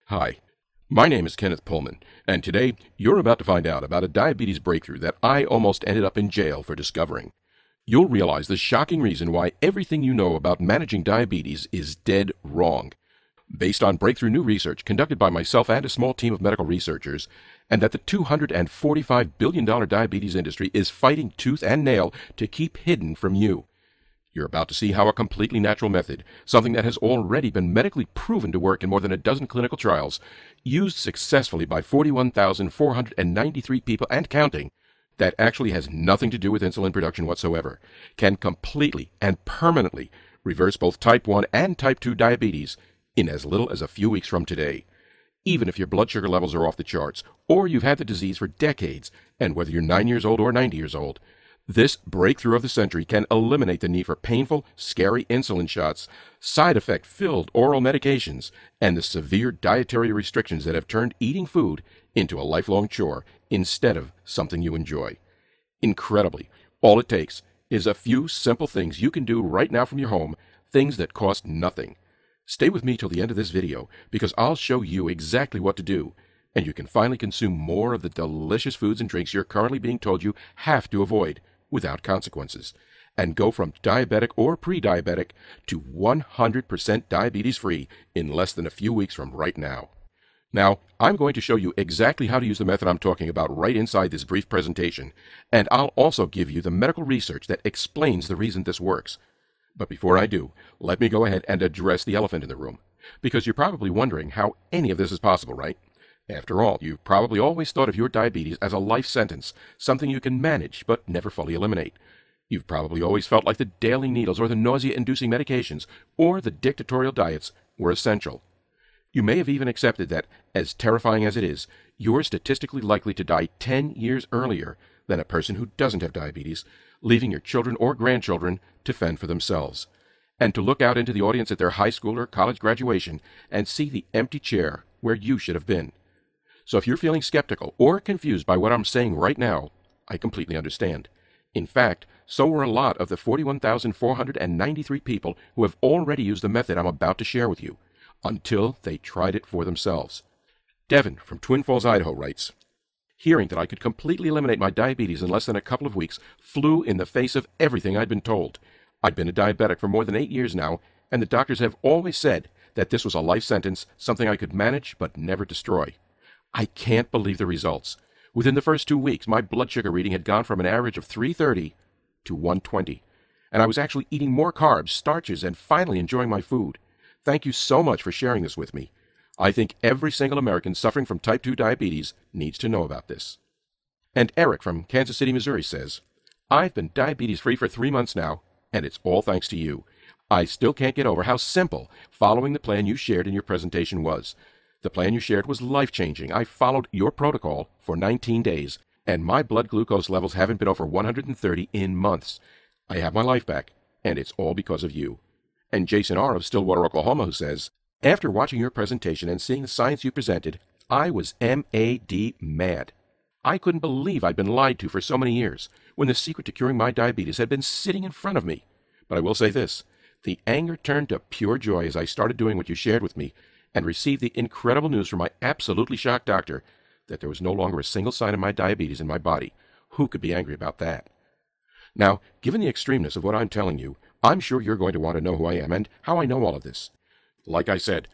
Hi, my name is Kenneth Pullman, and today you're about to find out about a diabetes breakthrough that I almost ended up in jail for discovering. You'll realize the shocking reason why everything you know about managing diabetes is dead wrong, based on breakthrough new research conducted by myself and a small team of medical researchers, and that the $245 billion diabetes industry is fighting tooth and nail to keep hidden from you. You're about to see how a completely natural method, something that has already been medically proven to work in more than a dozen clinical trials, used successfully by 41,493 people and counting, that actually has nothing to do with insulin production whatsoever, can completely and permanently reverse both type 1 and type 2 diabetes in as little as a few weeks from today. Even if your blood sugar levels are off the charts, or you've had the disease for decades, and whether you're 9 years old or 90 years old, this breakthrough of the century can eliminate the need for painful, scary insulin shots, side effect-filled oral medications, and the severe dietary restrictions that have turned eating food into a lifelong chore instead of something you enjoy. Incredibly, all it takes is a few simple things you can do right now from your home, things that cost nothing. Stay with me till the end of this video because I'll show you exactly what to do, and you can finally consume more of the delicious foods and drinks you're currently being told you have to avoid without consequences, and go from diabetic or pre-diabetic to 100% diabetes-free in less than a few weeks from right now. Now, I'm going to show you exactly how to use the method I'm talking about right inside this brief presentation, and I'll also give you the medical research that explains the reason this works. But before I do, let me go ahead and address the elephant in the room, because you're probably wondering how any of this is possible, right? After all, you've probably always thought of your diabetes as a life sentence, something you can manage but never fully eliminate. You've probably always felt like the daily needles or the nausea-inducing medications or the dictatorial diets were essential. You may have even accepted that, as terrifying as it is, you're statistically likely to die 10 years earlier than a person who doesn't have diabetes, leaving your children or grandchildren to fend for themselves, and to look out into the audience at their high school or college graduation and see the empty chair where you should have been. So if you're feeling skeptical or confused by what I'm saying right now, I completely understand. In fact, so were a lot of the 41,493 people who have already used the method I'm about to share with you, until they tried it for themselves. Devin from Twin Falls, Idaho writes, "Hearing that I could completely eliminate my diabetes in less than a couple of weeks flew in the face of everything I'd been told. I'd been a diabetic for more than 8 years now, and the doctors have always said that this was a life sentence, something I could manage but never destroy. I can't believe the results. Within the first 2 weeks, my blood sugar reading had gone from an average of 330 to 120, and I was actually eating more carbs, starches, and finally enjoying my food. Thank you so much for sharing this with me. I think every single American suffering from type 2 diabetes needs to know about this." And Eric from Kansas City, Missouri says, "I've been diabetes-free for 3 months now, and it's all thanks to you. I still can't get over how simple following the plan you shared in your presentation was. The plan you shared was life-changing. I followed your protocol for 19 days, and my blood glucose levels haven't been over 130 in months. I have my life back, and it's all because of you." And Jason R. of Stillwater, Oklahoma, who says, "After watching your presentation and seeing the science you presented, I was mad. I couldn't believe I'd been lied to for so many years, when the secret to curing my diabetes had been sitting in front of me. But I will say this, the anger turned to pure joy as I started doing what you shared with me, and received the incredible news from my absolutely shocked doctor that there was no longer a single sign of my diabetes in my body. Who could be angry about that?" Now, given the extremeness of what I'm telling you, I'm sure you're going to want to know who I am and how I know all of this. Like I said,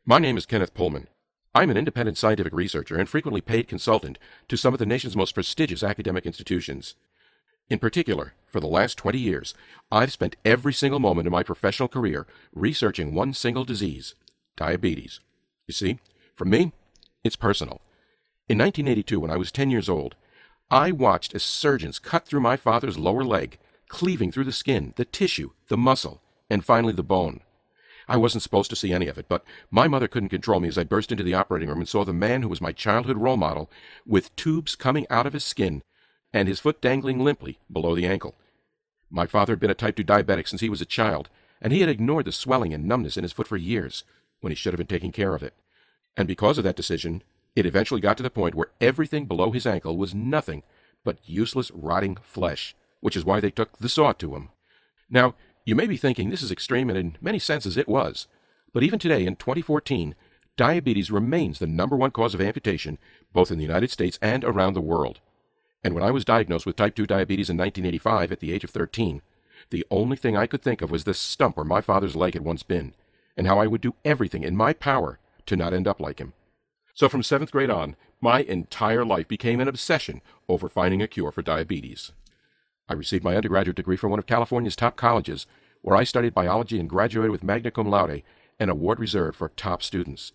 my name is Kenneth Pullman. I'm an independent scientific researcher and frequently paid consultant to some of the nation's most prestigious academic institutions. In particular, for the last 20 years, I've spent every single moment of my professional career researching one single disease, diabetes. You see, for me, it's personal. In 1982, when I was 10 years old, I watched as surgeons cut through my father's lower leg, cleaving through the skin, the tissue, the muscle, and finally the bone. I wasn't supposed to see any of it, but my mother couldn't control me as I burst into the operating room and saw the man who was my childhood role model with tubes coming out of his skin and his foot dangling limply below the ankle. My father had been a type 2 diabetic since he was a child, and he had ignored the swelling and numbness in his foot for years, when he should have been taking care of it. And because of that decision, it eventually got to the point where everything below his ankle was nothing but useless, rotting flesh, which is why they took the saw to him. Now, you may be thinking this is extreme, and in many senses it was. But even today, in 2014, diabetes remains the #1 cause of amputation both in the United States and around the world. And when I was diagnosed with type 2 diabetes in 1985 at the age of 13, the only thing I could think of was the stump where my father's leg had once been, and how I would do everything in my power to not end up like him. So from 7th grade on, my entire life became an obsession over finding a cure for diabetes. I received my undergraduate degree from one of California's top colleges, where I studied biology and graduated with magna cum laude, an award reserved for top students.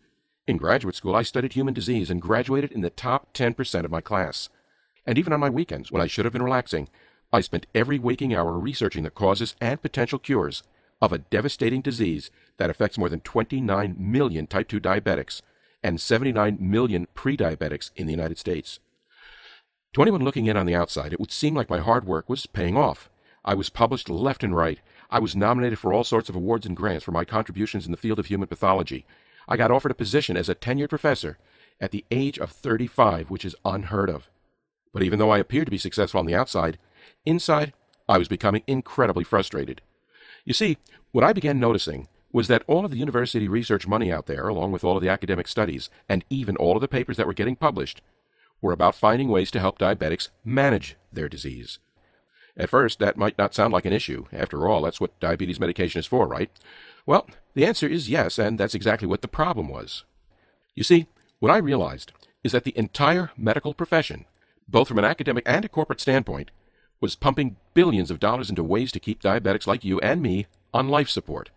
In graduate school, I studied human disease and graduated in the top 10% of my class. And even on my weekends, when I should have been relaxing, I spent every waking hour researching the causes and potential cures of a devastating disease that affects more than 29 million type 2 diabetics and 79 million pre-diabetics in the United States. To anyone looking in on the outside, it would seem like my hard work was paying off. I was published left and right. I was nominated for all sorts of awards and grants for my contributions in the field of human pathology. I got offered a position as a tenured professor at the age of 35, which is unheard of. But even though I appeared to be successful on the outside, inside, I was becoming incredibly frustrated. You see, what I began noticing was that all of the university research money out there, along with all of the academic studies, and even all of the papers that were getting published, were about finding ways to help diabetics manage their disease. At first, that might not sound like an issue. After all, that's what diabetes medication is for, right? Well, the answer is yes, and that's exactly what the problem was. You see, what I realized is that the entire medical profession, both from an academic and a corporate standpoint, was pumping billions of dollars into ways to keep diabetics like you and me on life support.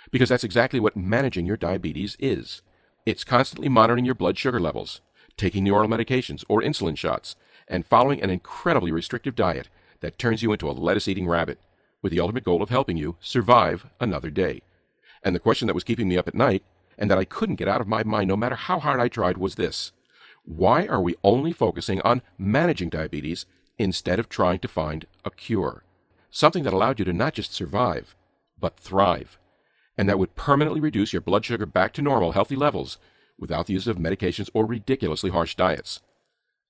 Because that's exactly what managing your diabetes is. It's constantly monitoring your blood sugar levels, taking the oral medications or insulin shots, and following an incredibly restrictive diet that turns you into a lettuce-eating rabbit, with the ultimate goal of helping you survive another day. And the question that was keeping me up at night, and that I couldn't get out of my mind no matter how hard I tried, was this: why are we only focusing on managing diabetes instead of trying to find a cure? Something that allowed you to not just survive, but thrive, and that would permanently reduce your blood sugar back to normal, healthy levels without the use of medications or ridiculously harsh diets.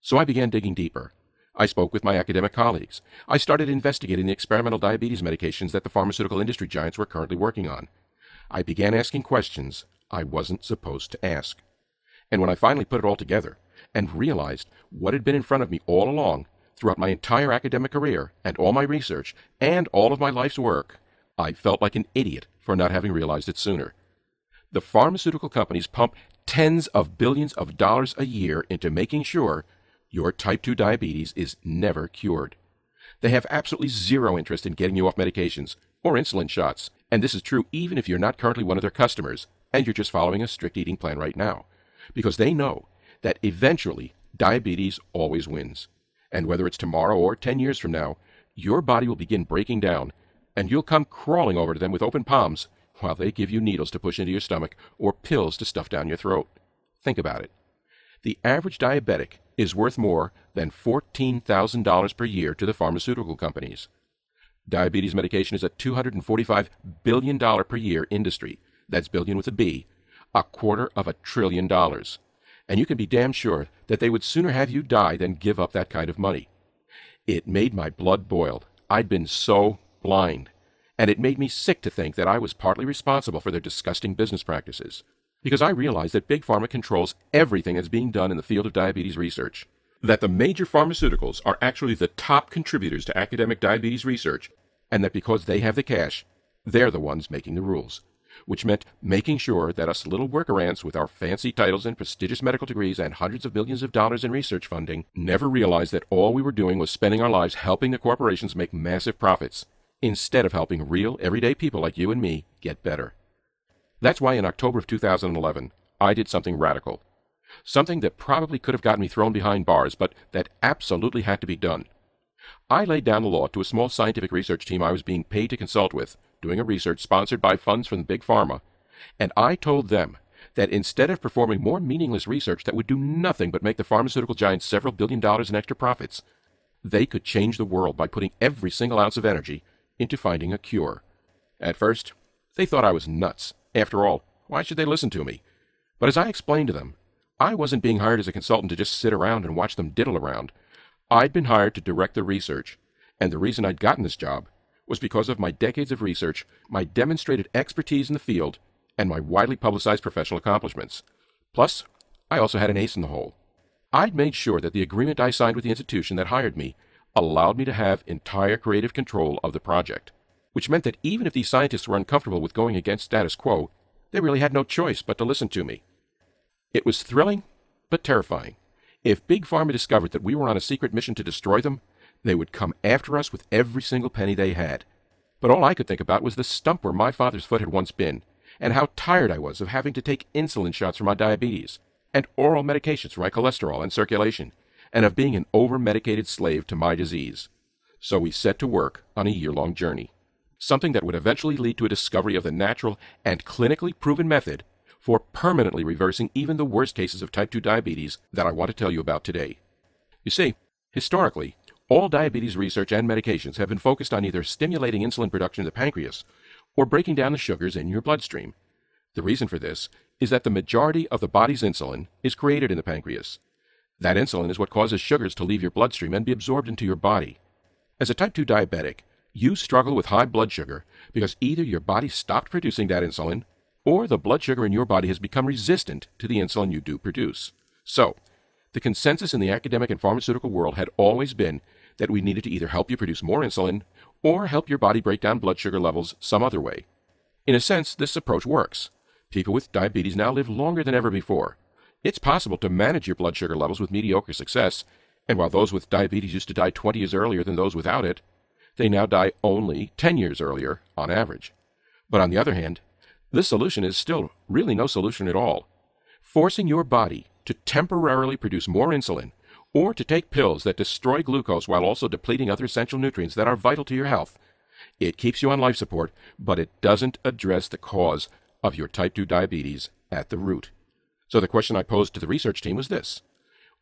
So I began digging deeper. I spoke with my academic colleagues. I started investigating the experimental diabetes medications that the pharmaceutical industry giants were currently working on. I began asking questions I wasn't supposed to ask. And when I finally put it all together and realized what had been in front of me all along throughout my entire academic career and all my research and all of my life's work, I felt like an idiot for not having realized it sooner. The pharmaceutical companies pump tens of billions of dollars a year into making sure your type 2 diabetes is never cured. They have absolutely zero interest in getting you off medications or insulin shots, and this is true even if you're not currently one of their customers and you're just following a strict eating plan right now, because they know that eventually diabetes always wins. And whether it's tomorrow or 10 years from now, your body will begin breaking down, and you'll come crawling over to them with open palms while they give you needles to push into your stomach or pills to stuff down your throat. Think about it. The average diabetic is worth more than $14,000 per year to the pharmaceutical companies. Diabetes medication is a $245 billion per year industry. That's billion with a B, $250 billion. And you can be damn sure that they would sooner have you die than give up that kind of money. It made my blood boil. I'd been so blind. And it made me sick to think that I was partly responsible for their disgusting business practices. Because I realized that Big Pharma controls everything that's being done in the field of diabetes research. That the major pharmaceuticals are actually the top contributors to academic diabetes research, and that because they have the cash, they're the ones making the rules. Which meant making sure that us little workarounds with our fancy titles and prestigious medical degrees and hundreds of billions of dollars in research funding never realized that all we were doing was spending our lives helping the corporations make massive profits, instead of helping real, everyday people like you and me get better. That's why in October of 2011, I did something radical. Something that probably could have gotten me thrown behind bars, but that absolutely had to be done. I laid down the law to a small scientific research team I was being paid to consult with, doing a research sponsored by funds from Big Pharma, and I told them that instead of performing more meaningless research that would do nothing but make the pharmaceutical giants several billion dollars in extra profits, they could change the world by putting every single ounce of energy into finding a cure. At first, they thought I was nuts. After all, why should they listen to me? But as I explained to them, I wasn't being hired as a consultant to just sit around and watch them diddle around. I'd been hired to direct the research, and the reason I'd gotten this job was because of my decades of research, my demonstrated expertise in the field, and my widely publicized professional accomplishments. Plus, I also had an ace in the hole. I'd made sure that the agreement I signed with the institution that hired me allowed me to have entire creative control of the project, which meant that even if these scientists were uncomfortable with going against status quo, they really had no choice but to listen to me. It was thrilling, but terrifying. If Big Pharma discovered that we were on a secret mission to destroy them, they would come after us with every single penny they had. But all I could think about was the stump where my father's foot had once been, and how tired I was of having to take insulin shots for my diabetes, and oral medications for my cholesterol and circulation, and of being an over-medicated slave to my disease. So we set to work on a year-long journey, something that would eventually lead to a discovery of the natural and clinically proven method for permanently reversing even the worst cases of type 2 diabetes that I want to tell you about today. You see, historically, all diabetes research and medications have been focused on either stimulating insulin production in the pancreas or breaking down the sugars in your bloodstream. The reason for this is that the majority of the body's insulin is created in the pancreas. That insulin is what causes sugars to leave your bloodstream and be absorbed into your body. As a type 2 diabetic, you struggle with high blood sugar because either your body stopped producing that insulin or the blood sugar in your body has become resistant to the insulin you do produce. So, the consensus in the academic and pharmaceutical world had always been that we needed to either help you produce more insulin or help your body break down blood sugar levels some other way. In a sense, this approach works. People with diabetes now live longer than ever before. It's possible to manage your blood sugar levels with mediocre success, and while those with diabetes used to die 20 years earlier than those without it, they now die only 10 years earlier on average. But on the other hand, this solution is still really no solution at all. Forcing your body to temporarily produce more insulin or to take pills that destroy glucose while also depleting other essential nutrients that are vital to your health, it keeps you on life support, but it doesn't address the cause of your type 2 diabetes at the root. So the question I posed to the research team was this: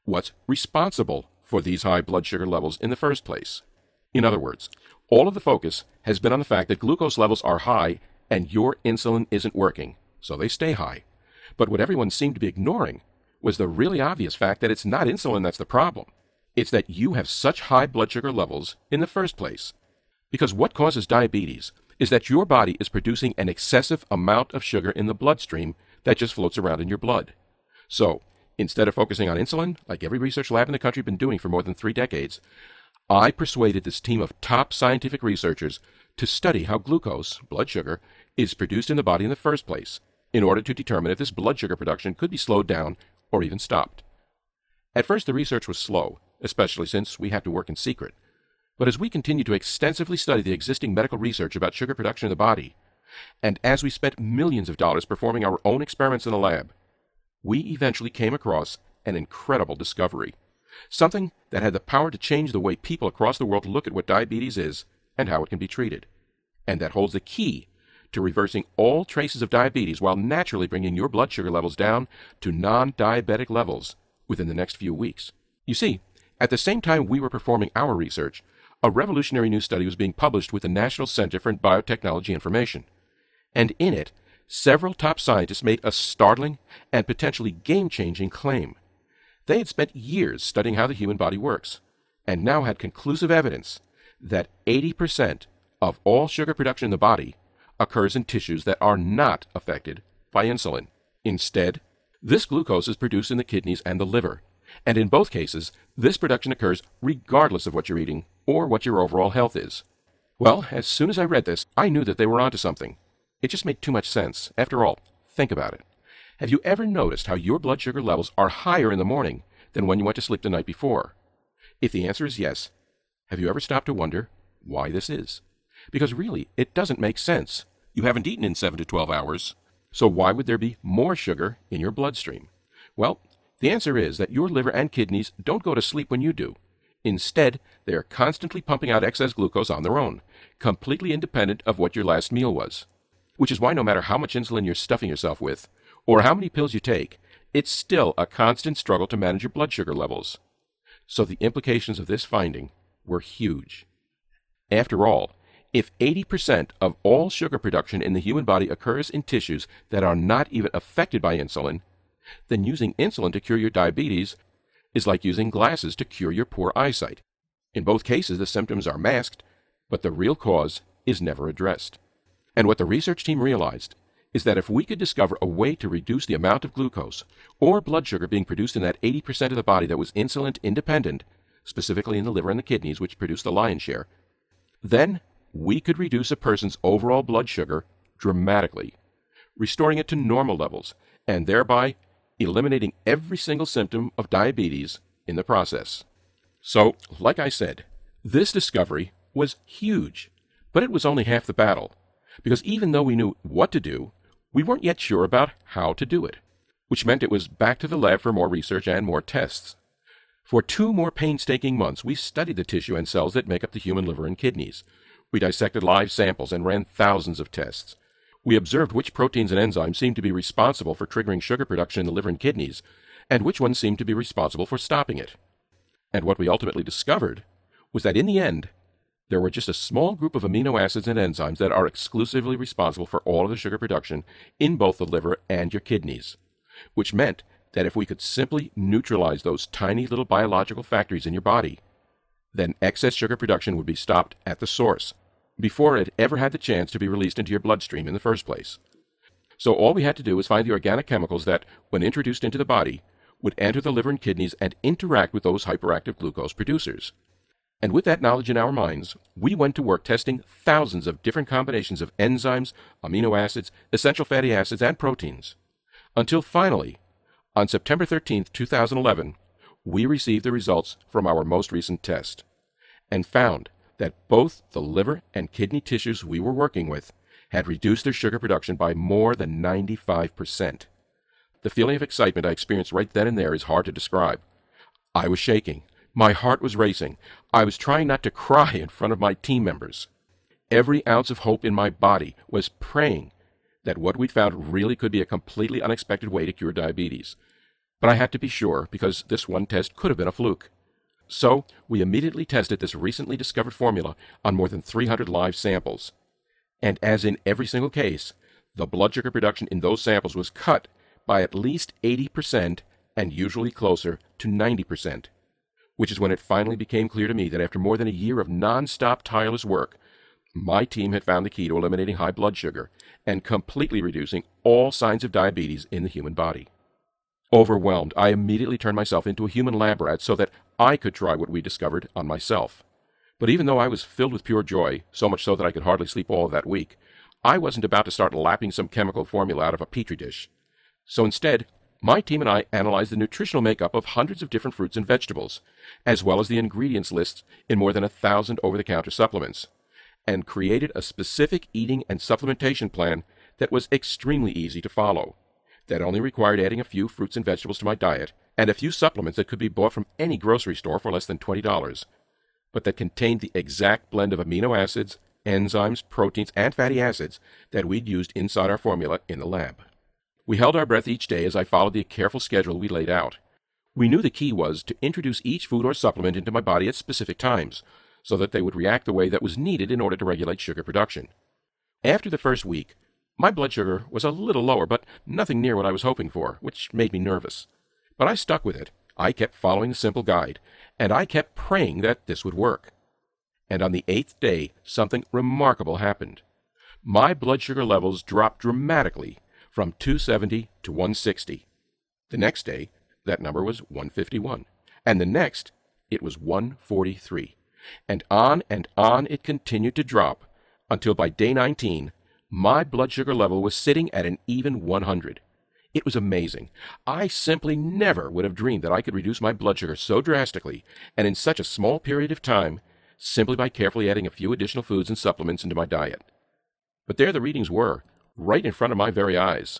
what's responsible for these high blood sugar levels in the first place? In other words, all of the focus has been on the fact that glucose levels are high and your insulin isn't working, so they stay high. But what everyone seemed to be ignoring was the really obvious fact that it's not insulin that's the problem. It's that you have such high blood sugar levels in the first place. Because what causes diabetes is that your body is producing an excessive amount of sugar in the bloodstream that just floats around in your blood. So, instead of focusing on insulin, like every research lab in the country has been doing for more than 3 decades, I persuaded this team of top scientific researchers to study how glucose, blood sugar, is produced in the body in the first place, in order to determine if this blood sugar production could be slowed down or even stopped. At first, the research was slow, especially since we had to work in secret. But as we continued to extensively study the existing medical research about sugar production in the body, and as we spent millions of dollars performing our own experiments in the lab, we eventually came across an incredible discovery, something that had the power to change the way people across the world look at what diabetes is and how it can be treated, and that holds the key to reversing all traces of diabetes while naturally bringing your blood sugar levels down to non-diabetic levels within the next few weeks. You see, at the same time we were performing our research, a revolutionary new study was being published with the National Center for Biotechnology Information, and in it, several top scientists made a startling and potentially game-changing claim. They had spent years studying how the human body works, and now had conclusive evidence that 80% of all sugar production in the body occurs in tissues that are not affected by insulin. Instead, this glucose is produced in the kidneys and the liver, and in both cases, this production occurs regardless of what you're eating or what your overall health is. Well, as soon as I read this, I knew that they were onto something. It just made too much sense. After all, think about it. Have you ever noticed how your blood sugar levels are higher in the morning than when you went to sleep the night before? If the answer is yes, have you ever stopped to wonder why this is? Because really, it doesn't make sense. You haven't eaten in 7 to 12 hours, so why would there be more sugar in your bloodstream? Well, the answer is that your liver and kidneys don't go to sleep when you do. Instead, they are constantly pumping out excess glucose on their own, completely independent of what your last meal was. Which is why no matter how much insulin you're stuffing yourself with, or how many pills you take, it's still a constant struggle to manage your blood sugar levels. So the implications of this finding were huge. After all, if 80% of all sugar production in the human body occurs in tissues that are not even affected by insulin, then using insulin to cure your diabetes is like using glasses to cure your poor eyesight. In both cases, the symptoms are masked, but the real cause is never addressed. And what the research team realized is that if we could discover a way to reduce the amount of glucose or blood sugar being produced in that 80% of the body that was insulin independent, specifically in the liver and the kidneys, which produce the lion's share, then we could reduce a person's overall blood sugar dramatically, restoring it to normal levels, and thereby eliminating every single symptom of diabetes in the process. So, like I said, this discovery was huge, but it was only half the battle, because even though we knew what to do, we weren't yet sure about how to do it, which meant it was back to the lab for more research and more tests. For 2 more painstaking months, we studied the tissue and cells that make up the human liver and kidneys. We dissected live samples and ran thousands of tests. We observed which proteins and enzymes seemed to be responsible for triggering sugar production in the liver and kidneys, and which ones seemed to be responsible for stopping it. And what we ultimately discovered was that in the end, there were just a small group of amino acids and enzymes that are exclusively responsible for all of the sugar production in both the liver and your kidneys, which meant that if we could simply neutralize those tiny little biological factories in your body, then excess sugar production would be stopped at the source, before it ever had the chance to be released into your bloodstream in the first place. So all we had to do was find the organic chemicals that, when introduced into the body, would enter the liver and kidneys and interact with those hyperactive glucose producers. And with that knowledge in our minds, we went to work testing thousands of different combinations of enzymes, amino acids, essential fatty acids, and proteins. Until finally, on September 13, 2011, we received the results from our most recent test, and found that both the liver and kidney tissues we were working with had reduced their sugar production by more than 95%. The feeling of excitement I experienced right then and there is hard to describe. I was shaking. My heart was racing. I was trying not to cry in front of my team members. Every ounce of hope in my body was praying that what we'd found really could be a completely unexpected way to cure diabetes. But I had to be sure, because this one test could have been a fluke. So we immediately tested this recently discovered formula on more than 300 live samples. And as in every single case, the blood sugar production in those samples was cut by at least 80% and usually closer to 90%, which is when it finally became clear to me that after more than a year of non-stop tireless work, my team had found the key to eliminating high blood sugar and completely reducing all signs of diabetes in the human body. Overwhelmed, I immediately turned myself into a human lab rat so that I could try what we discovered on myself. But even though I was filled with pure joy, so much so that I could hardly sleep all of that week, I wasn't about to start lapping some chemical formula out of a petri dish. So instead, my team and I analyzed the nutritional makeup of hundreds of different fruits and vegetables, as well as the ingredients lists in more than 1,000 over-the-counter supplements, and created a specific eating and supplementation plan that was extremely easy to follow, that only required adding a few fruits and vegetables to my diet, and a few supplements that could be bought from any grocery store for less than $20, but that contained the exact blend of amino acids, enzymes, proteins, and fatty acids that we'd used inside our formula in the lab. We held our breath each day as I followed the careful schedule we laid out. We knew the key was to introduce each food or supplement into my body at specific times, so that they would react the way that was needed in order to regulate sugar production. After the first week, my blood sugar was a little lower, but nothing near what I was hoping for, which made me nervous. But I stuck with it. I kept following the simple guide, and I kept praying that this would work. And on the 8th day, something remarkable happened. My blood sugar levels dropped dramatically from 270 to 160. The next day, that number was 151. And the next, it was 143. And on it continued to drop, until by day 19, my blood sugar level was sitting at an even 100. It was amazing. I simply never would have dreamed that I could reduce my blood sugar so drastically, and in such a small period of time, simply by carefully adding a few additional foods and supplements into my diet. But there the readings were, right in front of my very eyes.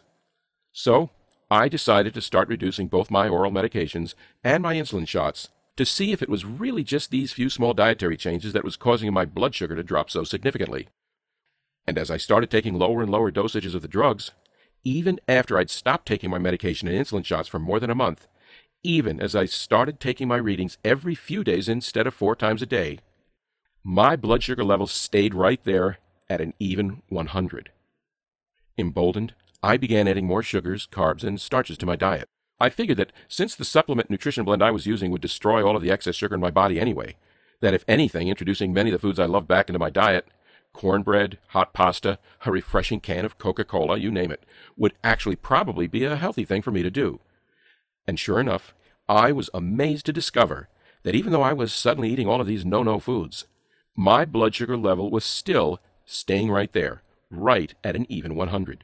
So, I decided to start reducing both my oral medications and my insulin shots to see if it was really just these few small dietary changes that was causing my blood sugar to drop so significantly. And as I started taking lower and lower dosages of the drugs, even after I'd stopped taking my medication and insulin shots for more than a month, even as I started taking my readings every few days instead of 4 times a day, my blood sugar levels stayed right there at an even 100. Emboldened, I began adding more sugars, carbs, and starches to my diet. I figured that since the supplement nutrition blend I was using would destroy all of the excess sugar in my body anyway, that if anything, introducing many of the foods I love back into my diet cornbread, hot pasta, a refreshing can of Coca-Cola, you name it, would actually probably be a healthy thing for me to do. And sure enough, I was amazed to discover that even though I was suddenly eating all of these no-no foods, my blood sugar level was still staying right there, right at an even 100.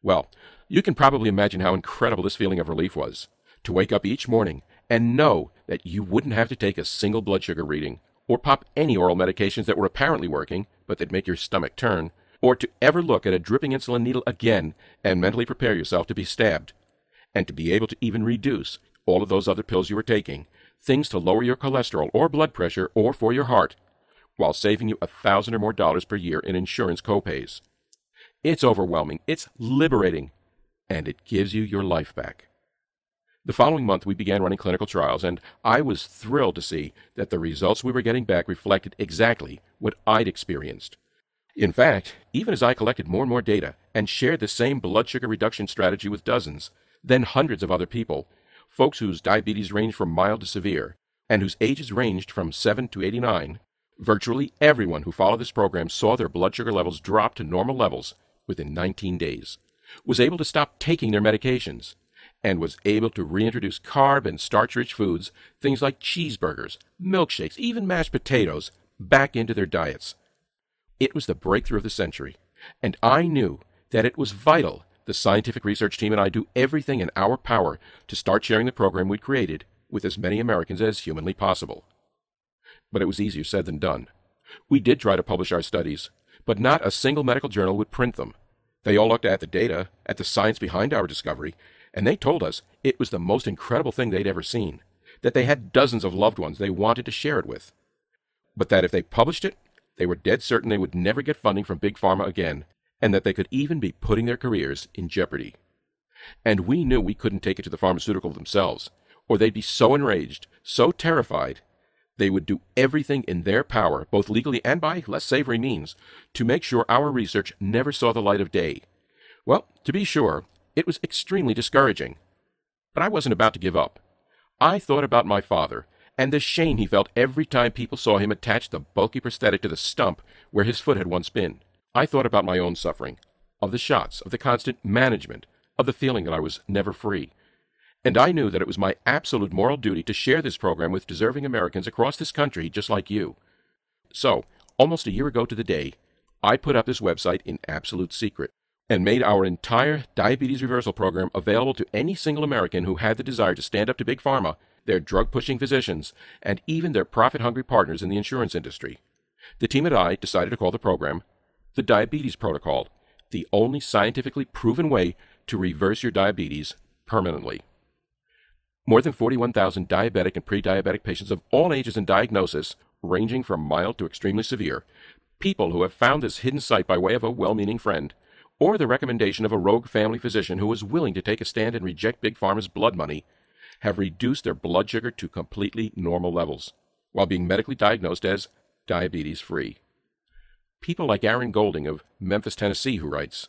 Well, you can probably imagine how incredible this feeling of relief was, to wake up each morning and know that you wouldn't have to take a single blood sugar reading, or pop any oral medications that were apparently working, but that make your stomach turn, or to ever look at a dripping insulin needle again and mentally prepare yourself to be stabbed, and to be able to even reduce all of those other pills you were taking, things to lower your cholesterol or blood pressure or for your heart, while saving you $1,000 or more per year in insurance copays. It's overwhelming, it's liberating, and it gives you your life back. The following month, we began running clinical trials, and I was thrilled to see that the results we were getting back reflected exactly what I'd experienced. In fact, even as I collected more and more data and shared the same blood sugar reduction strategy with dozens, then hundreds of other people, folks whose diabetes ranged from mild to severe, and whose ages ranged from 7 to 89, virtually everyone who followed this program saw their blood sugar levels drop to normal levels within 19 days, was able to stop taking their medications, and was able to reintroduce carb and starch-rich foods, things like cheeseburgers, milkshakes, even mashed potatoes, back into their diets. It was the breakthrough of the century, and I knew that it was vital the scientific research team and I do everything in our power to start sharing the program we'd created with as many Americans as humanly possible. But it was easier said than done. We did try to publish our studies, but not a single medical journal would print them. They all looked at the data, at the science behind our discovery, and they told us it was the most incredible thing they'd ever seen, that they had dozens of loved ones they wanted to share it with, but that if they published it, they were dead certain they would never get funding from Big Pharma again, and that they could even be putting their careers in jeopardy. And we knew we couldn't take it to the pharmaceutical themselves, or they'd be so enraged, so terrified, they would do everything in their power, both legally and by less savory means, to make sure our research never saw the light of day. Well, to be sure, it was extremely discouraging. But I wasn't about to give up. I thought about my father, and the shame he felt every time people saw him attach the bulky prosthetic to the stump where his foot had once been. I thought about my own suffering, of the shots, of the constant management, of the feeling that I was never free. And I knew that it was my absolute moral duty to share this program with deserving Americans across this country just like you. So, almost a year ago to the day, I put up this website in absolute secret and made our entire diabetes reversal program available to any single American who had the desire to stand up to Big Pharma, their drug-pushing physicians, and even their profit-hungry partners in the insurance industry. The team and I decided to call the program the Diabetes Protocol, the only scientifically proven way to reverse your diabetes permanently. More than 41,000 diabetic and pre-diabetic patients of all ages and diagnosis, ranging from mild to extremely severe, people who have found this hidden site by way of a well-meaning friend, or the recommendation of a rogue family physician who was willing to take a stand and reject Big Pharma's blood money, have reduced their blood sugar to completely normal levels, while being medically diagnosed as diabetes-free. People like Aaron Golding of Memphis, Tennessee, who writes,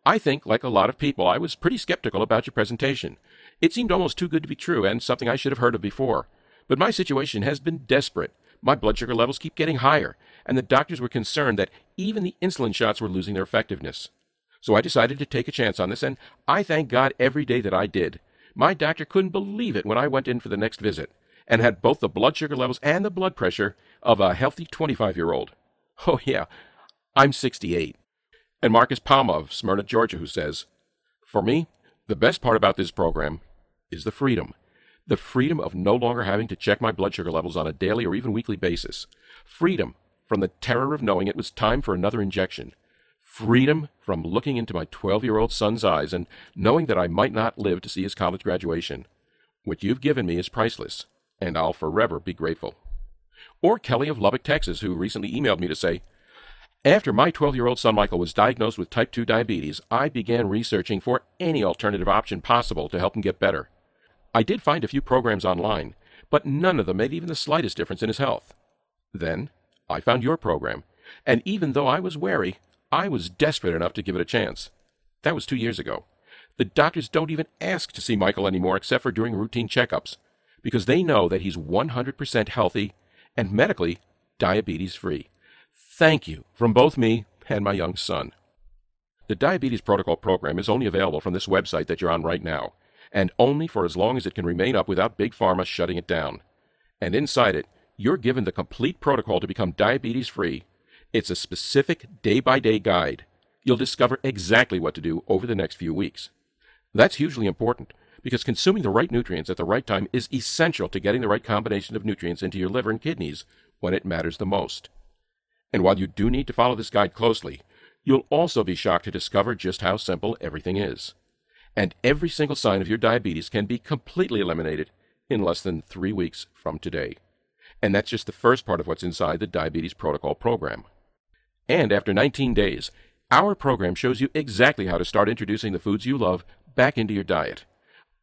I think, like a lot of people, I was pretty skeptical about your presentation. It seemed almost too good to be true and something I should have heard of before. But my situation has been desperate. My blood sugar levels keep getting higher, and the doctors were concerned that even the insulin shots were losing their effectiveness. So I decided to take a chance on this, and I thank God every day that I did. My doctor couldn't believe it when I went in for the next visit, and had both the blood sugar levels and the blood pressure of a healthy 25-year-old. Oh yeah, I'm 68. And Marcus Palma of Smyrna, Georgia, who says, for me, the best part about this program is the freedom. The freedom of no longer having to check my blood sugar levels on a daily or even weekly basis. Freedom from the terror of knowing it was time for another injection. Freedom from looking into my 12-year-old son's eyes and knowing that I might not live to see his college graduation. What you've given me is priceless, and I'll forever be grateful. Or Kelly of Lubbock, Texas, who recently emailed me to say, after my 12-year-old son Michael was diagnosed with type 2 diabetes, I began researching for any alternative option possible to help him get better. I did find a few programs online, but none of them made even the slightest difference in his health. Then I found your program, and even though I was wary, I was desperate enough to give it a chance. That was 2 years ago. The doctors don't even ask to see Michael anymore except for during routine checkups, because they know that he's 100% healthy and medically diabetes-free. Thank you from both me and my young son. The Diabetes Protocol program is only available from this website that you're on right now, and only for as long as it can remain up without Big Pharma shutting it down. And inside it, you're given the complete protocol to become diabetes-free. It's a specific day-by-day guide. You'll discover exactly what to do over the next few weeks. That's hugely important, because consuming the right nutrients at the right time is essential to getting the right combination of nutrients into your liver and kidneys when it matters the most. And while you do need to follow this guide closely, you'll also be shocked to discover just how simple everything is. And every single sign of your diabetes can be completely eliminated in less than 3 weeks from today. And that's just the first part of what's inside the Diabetes Protocol program. And after 19 days, our program shows you exactly how to start introducing the foods you love back into your diet.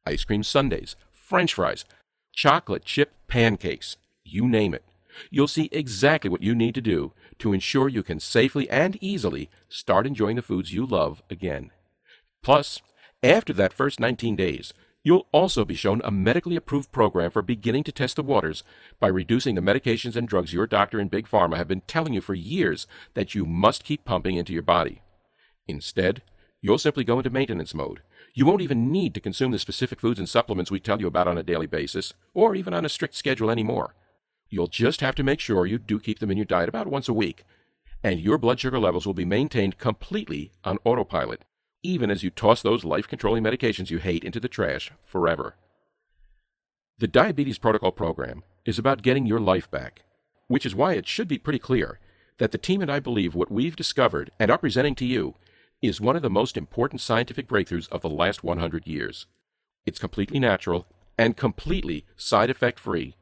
Ice cream sundaes, French fries, chocolate chip pancakes, you name it. You'll see exactly what you need to do to ensure you can safely and easily start enjoying the foods you love again. Plus, after that first 19 days, you'll also be shown a medically approved program for beginning to test the waters by reducing the medications and drugs your doctor and Big Pharma have been telling you for years that you must keep pumping into your body. Instead, you'll simply go into maintenance mode. You won't even need to consume the specific foods and supplements we tell you about on a daily basis, or even on a strict schedule anymore. You'll just have to make sure you do keep them in your diet about once a week, and your blood sugar levels will be maintained completely on autopilot, even as you toss those life-controlling medications you hate into the trash forever. The Diabetes Protocol program is about getting your life back, which is why it should be pretty clear that the team and I believe what we've discovered and are presenting to you is one of the most important scientific breakthroughs of the last 100 years. It's completely natural and completely side-effect-free,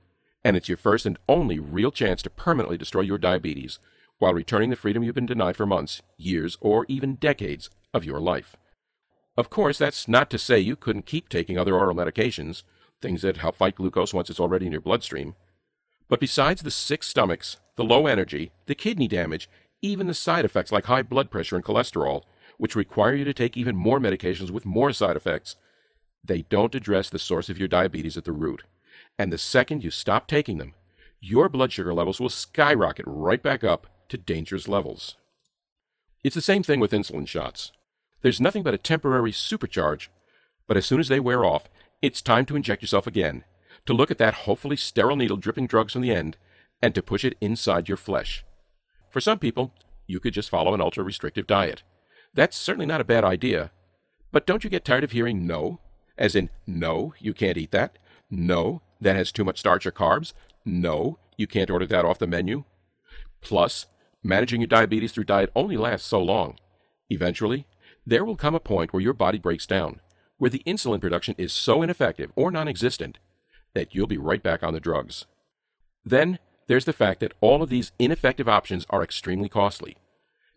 and it's your first and only real chance to permanently destroy your diabetes while returning the freedom you've been denied for months, years, or even decades of your life. Of course, that's not to say you couldn't keep taking other oral medications, things that help fight glucose once it's already in your bloodstream. But besides the sick stomachs, the low energy, the kidney damage, even the side effects like high blood pressure and cholesterol, which require you to take even more medications with more side effects, they don't address the source of your diabetes at the root. And the second you stop taking them, your blood sugar levels will skyrocket right back up to dangerous levels. It's the same thing with insulin shots. There's nothing but a temporary supercharge, but as soon as they wear off, it's time to inject yourself again, to look at that hopefully sterile needle dripping drugs from the end, and to push it inside your flesh. For some people, you could just follow an ultra-restrictive diet. That's certainly not a bad idea, but don't you get tired of hearing no? As in, no, you can't eat that. No, that has too much starch or carbs. No, you can't order that off the menu. Plus, managing your diabetes through diet only lasts so long. Eventually, there will come a point where your body breaks down, where the insulin production is so ineffective or non-existent that you'll be right back on the drugs. Then, there's the fact that all of these ineffective options are extremely costly.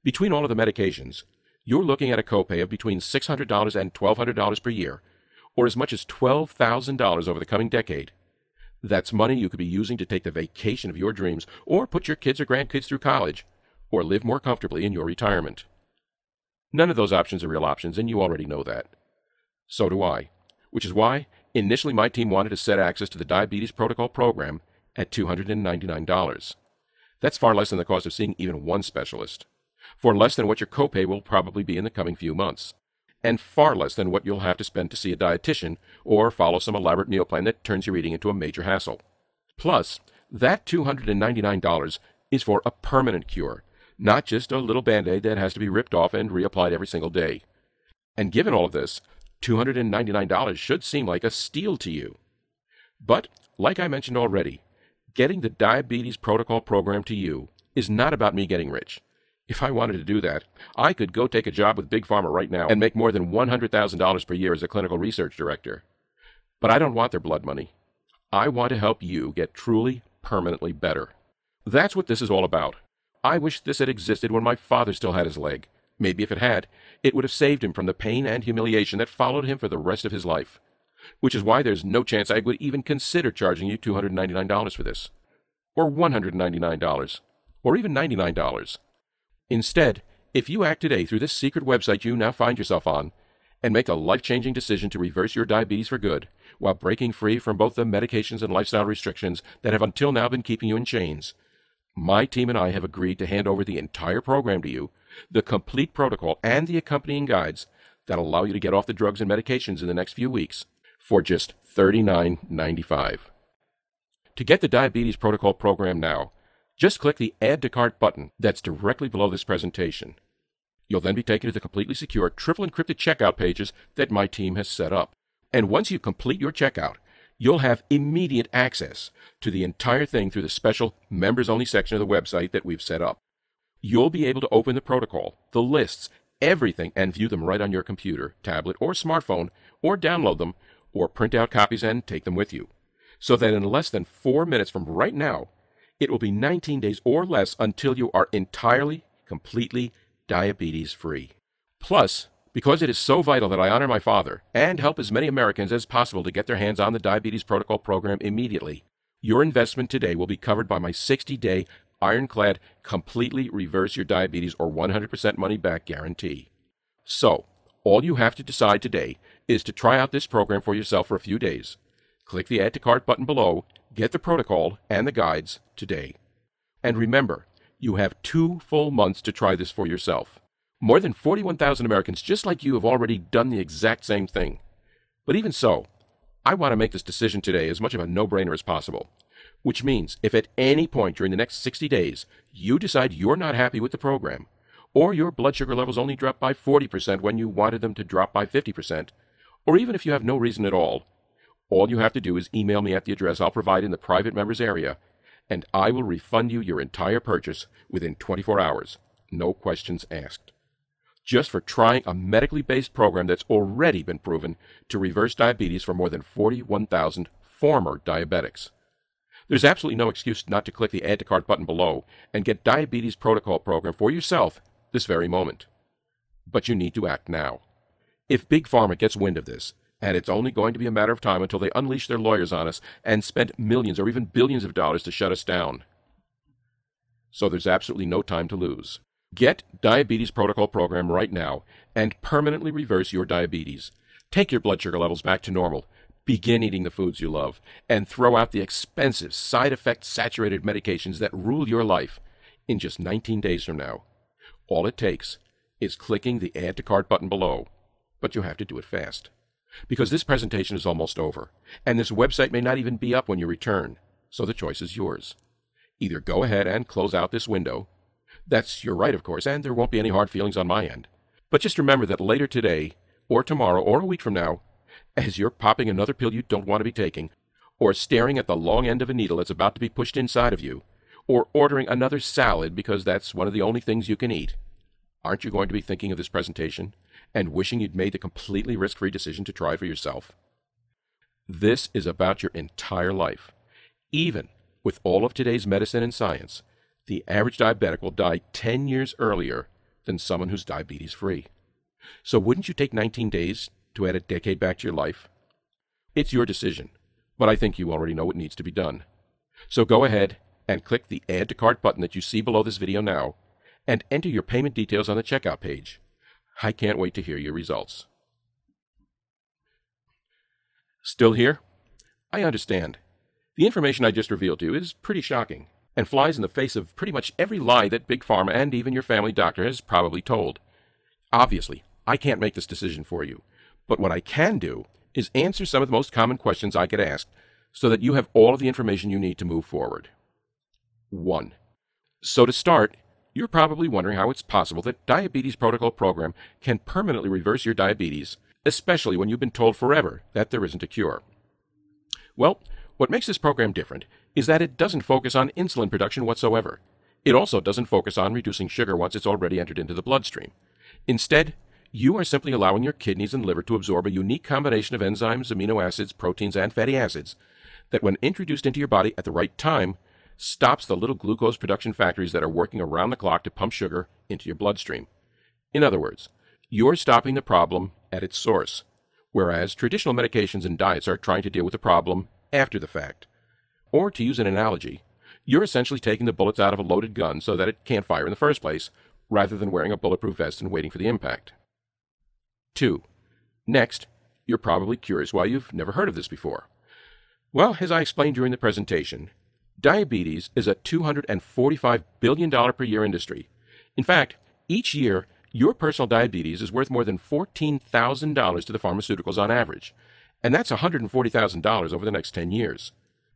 Between all of the medications, you're looking at a copay of between $600 and $1,200 per year, or as much as $12,000 over the coming decade. That's money you could be using to take the vacation of your dreams, or put your kids or grandkids through college, or live more comfortably in your retirement. None of those options are real options, and you already know that. So do I, which is why initially my team wanted to set access to the Diabetes Protocol program at $299. That's far less than the cost of seeing even one specialist, for less than what your copay will probably be in the coming few months, and far less than what you'll have to spend to see a dietitian or follow some elaborate meal plan that turns your eating into a major hassle. Plus, that $299 is for a permanent cure, not just a little Band-Aid that has to be ripped off and reapplied every single day. And given all of this, $299 should seem like a steal to you. But, like I mentioned already, getting the Diabetes Protocol program to you is not about me getting rich. If I wanted to do that, I could go take a job with Big Pharma right now and make more than $100,000 per year as a clinical research director. But I don't want their blood money. I want to help you get truly, permanently better. That's what this is all about. I wish this had existed when my father still had his leg. Maybe if it had, it would have saved him from the pain and humiliation that followed him for the rest of his life. Which is why there's no chance I would even consider charging you $299 for this. Or $199. Or even $99. Instead, if you act today through this secret website you now find yourself on, and make a life-changing decision to reverse your diabetes for good, while breaking free from both the medications and lifestyle restrictions that have until now been keeping you in chains, My team and I have agreed to hand over the entire program to you, the complete protocol and the accompanying guides that allow you to get off the drugs and medications in the next few weeks for just $39.95. To get the Diabetes Protocol program now, just click the Add to Cart button that's directly below this presentation. You'll then be taken to the completely secure, triple encrypted checkout pages that my team has set up. And once you complete your checkout, you'll have immediate access to the entire thing through the special members-only section of the website that we've set up. You'll be able to open the protocol, the lists, everything, and view them right on your computer, tablet, or smartphone, or download them, or print out copies and take them with you. So that in less than 4 minutes from right now, it will be 19 days or less until you are entirely, completely diabetes-free. Plus, because it is so vital that I honor my father and help as many Americans as possible to get their hands on the Diabetes Protocol program immediately, your investment today will be covered by my 60-day ironclad completely reverse your diabetes or 100% money back guarantee. So, all you have to decide today is to try out this program for yourself for a few days. Click the Add to Cart button below, get the protocol and the guides today. And remember, you have 2 full months to try this for yourself. More than 41,000 Americans just like you have already done the exact same thing. But even so, I want to make this decision today as much of a no-brainer as possible. Which means if at any point during the next 60 days you decide you're not happy with the program, or your blood sugar levels only drop by 40% when you wanted them to drop by 50%, or even if you have no reason at all you have to do is email me at the address I'll provide in the private members area, and I will refund you your entire purchase within 24 hours, no questions asked. Just for trying a medically based program that's already been proven to reverse diabetes for more than 41,000 former diabetics. There's absolutely no excuse not to click the Add to Cart button below and get Diabetes Protocol program for yourself this very moment. But you need to act now. If Big Pharma gets wind of this, and it's only going to be a matter of time until they unleash their lawyers on us and spend millions or even billions of dollars to shut us down. So there's absolutely no time to lose. Get Diabetes Protocol program right now and permanently reverse your diabetes. Take your blood sugar levels back to normal. Begin eating the foods you love, and throw out the expensive, side-effect-saturated medications that rule your life in just 19 days from now. All it takes is clicking the Add to Cart button below, but you have to do it fast. Because this presentation is almost over, and this website may not even be up when you return, so the choice is yours. Either go ahead and close out this window. That's your right, of course, and there won't be any hard feelings on my end. But just remember that later today, or tomorrow, or a week from now, as you're popping another pill you don't want to be taking, or staring at the long end of a needle that's about to be pushed inside of you, or ordering another salad because that's one of the only things you can eat, aren't you going to be thinking of this presentation and wishing you'd made the completely risk-free decision to try it for yourself? This is about your entire life. Even with all of today's medicine and science, the average diabetic will die 10 years earlier than someone who's diabetes-free. So wouldn't you take 19 days to add a decade back to your life? It's your decision, but I think you already know what needs to be done. So go ahead and click the Add to Cart button that you see below this video now, and enter your payment details on the checkout page. I can't wait to hear your results. Still here? I understand. The information I just revealed to you is pretty shocking, and flies in the face of pretty much every lie that Big Pharma and even your family doctor has probably told. Obviously, I can't make this decision for you, but what I can do is answer some of the most common questions I get asked so that you have all of the information you need to move forward. 1. So to start, you're probably wondering how it's possible that Diabetes Protocol program can permanently reverse your diabetes, especially when you've been told forever that there isn't a cure. Well, what makes this program different is that it doesn't focus on insulin production whatsoever. It also doesn't focus on reducing sugar once it's already entered into the bloodstream. Instead, you are simply allowing your kidneys and liver to absorb a unique combination of enzymes, amino acids, proteins, and fatty acids that, when introduced into your body at the right time, stops the little glucose production factories that are working around the clock to pump sugar into your bloodstream. In other words, you're stopping the problem at its source, whereas traditional medications and diets are trying to deal with the problem after the fact. Or, to use an analogy, you're essentially taking the bullets out of a loaded gun so that it can't fire in the first place, rather than wearing a bulletproof vest and waiting for the impact. 2. Next, you're probably curious why you've never heard of this before. Well, as I explained during the presentation, Diabetes is a $245 billion per year industry. In fact, each year, your personal diabetes is worth more than $14,000 to the pharmaceuticals on average, and that's $140,000 over the next 10 years.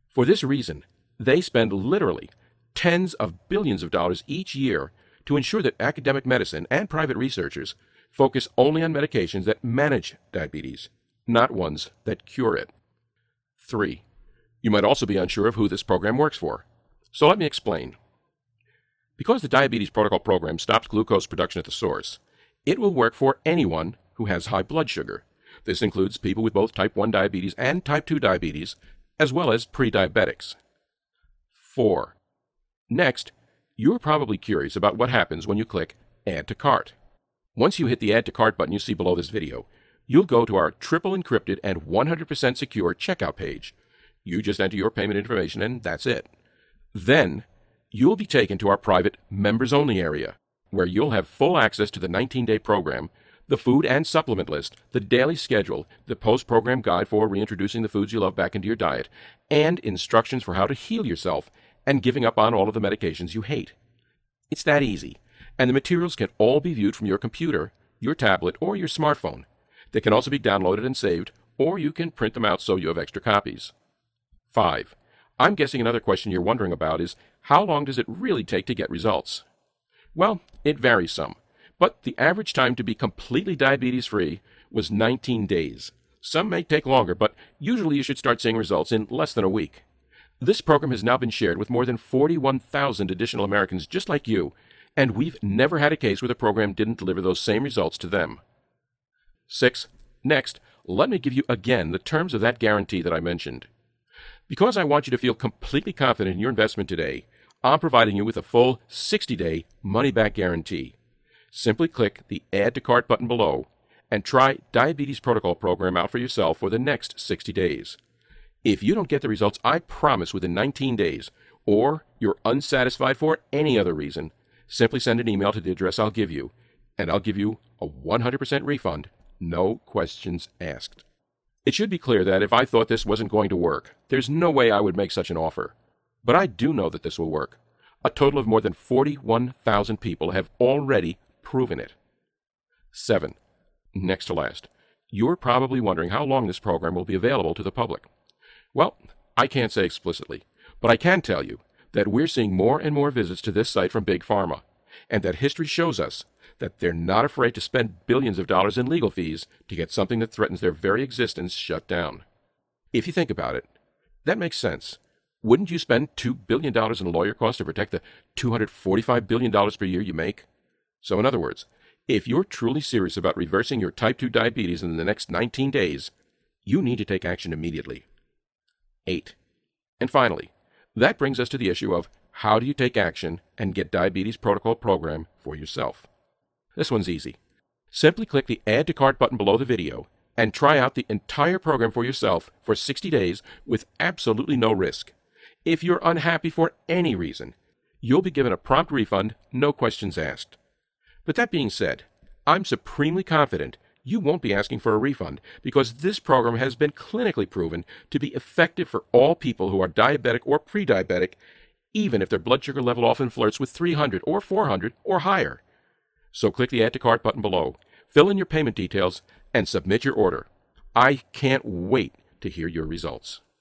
For this reason, they spend literally tens of billions of dollars each year to ensure that academic medicine and private researchers focus only on medications that manage diabetes, not ones that cure it. 3. You might also be unsure of who this program works for. So let me explain. Because the Diabetes Protocol Program stops glucose production at the source, it will work for anyone who has high blood sugar. This includes people with both type 1 diabetes and type 2 diabetes, as well as pre-diabetics. 4. Next, you're probably curious about what happens when you click Add to Cart. Once you hit the Add to Cart button you see below this video, you'll go to our triple encrypted and 100% secure checkout page. You just enter your payment information and that's it. Then, you'll be taken to our private members-only area, where you'll have full access to the 19-day program, the food and supplement list, the daily schedule, the post-program guide for reintroducing the foods you love back into your diet, and instructions for how to heal yourself and giving up on all of the medications you hate. It's that easy, and the materials can all be viewed from your computer, your tablet, or your smartphone. They can also be downloaded and saved, or you can print them out so you have extra copies. 5. I'm guessing another question you're wondering about is, how long does it really take to get results? Well, it varies some, but the average time to be completely diabetes-free was 19 days. Some may take longer, but usually you should start seeing results in less than a week. This program has now been shared with more than 41,000 additional Americans just like you, and we've never had a case where the program didn't deliver those same results to them. 6. Next, let me give you again the terms of that guarantee that I mentioned. Because I want you to feel completely confident in your investment today, I'm providing you with a full 60-day money-back guarantee. Simply click the Add to Cart button below and try Diabetes Protocol Program out for yourself for the next 60 days. If you don't get the results I promise within 19 days, or you're unsatisfied for any other reason, simply send an email to the address I'll give you, and I'll give you a 100% refund, no questions asked. It should be clear that if I thought this wasn't going to work, there's no way I would make such an offer. But I do know that this will work. A total of more than 41,000 people have already proven it. 7. Next to last, you're probably wondering how long this program will be available to the public. Well, I can't say explicitly, but I can tell you that we're seeing more and more visits to this site from Big Pharma, and that history shows us that they're not afraid to spend billions of dollars in legal fees to get something that threatens their very existence shut down. If you think about it, that makes sense. Wouldn't you spend $2 billion in lawyer costs to protect the $245 billion per year you make? So in other words, if you're truly serious about reversing your type 2 diabetes in the next 19 days, you need to take action immediately. 8. And finally, that brings us to the issue of how do you take action and get Diabetes Protocol Program for yourself? This one's easy. Simply click the Add to Cart button below the video and try out the entire program for yourself for 60 days with absolutely no risk. If you're unhappy for any reason, you'll be given a prompt refund, no questions asked. But that being said, I'm supremely confident you won't be asking for a refund because this program has been clinically proven to be effective for all people who are diabetic or pre-diabetic, even if their blood sugar level often flirts with 300 or 400 or higher. So click the Add to Cart button below, fill in your payment details, and submit your order. I can't wait to hear your results.